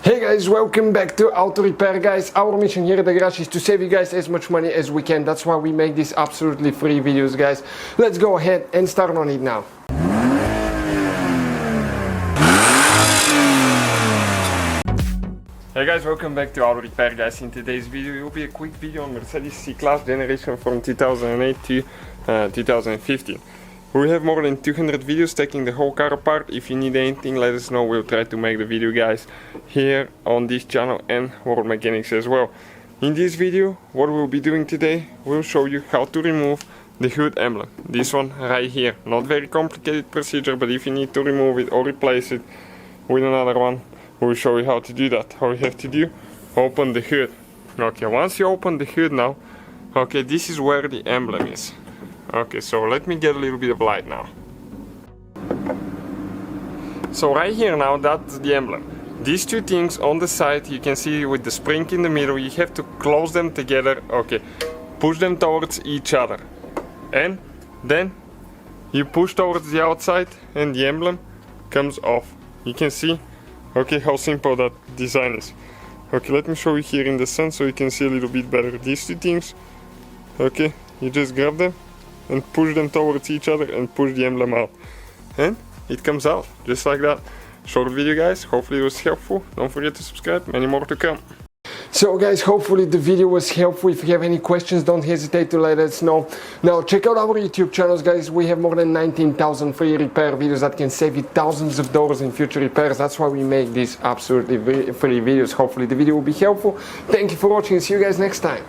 Hey guys, welcome back to Auto Repair, guys. Our mission here at the garage is to save you guys as much money as we can. That's why we make these absolutely free videos, guys. Let's go ahead and start on it now. Hey guys, welcome back to Auto Repair, guys. In today's video it will be a quick video on Mercedes C-Class generation from 2008 to 2015. We have more than 200 videos taking the whole car apart. If you need anything, let us know. We'll try to make the video, guys, here on this channel and World Mechanics as well. In this video, what we'll be doing today, we'll show you how to remove the hood emblem. This one right here. Not very complicated procedure, but if you need to remove it or replace it with another one, we'll show you how to do that. All you have to do, open the hood. Okay, once you open the hood now, okay, this is where the emblem is. Okay, so let me get a little bit of light now. So right here now, that's the emblem. These two things on the side, you can see with the spring in the middle, you have to close them together. Okay, push them towards each other. And then you push towards the outside and the emblem comes off. You can see, okay, how simple that design is. Okay, let me show you here in the sun so you can see a little bit better. These two things, okay, you just grab them and push them towards each other and push the emblem out. And it comes out, just like that. Short video, guys, hopefully it was helpful. Don't forget to subscribe, many more to come. So guys, hopefully the video was helpful. If you have any questions, don't hesitate to let us know. Now check out our YouTube channels, guys. We have more than 19,000 free repair videos that can save you thousands of dollars in future repairs. That's why we make these absolutely free videos. Hopefully the video will be helpful. Thank you for watching. See you guys next time.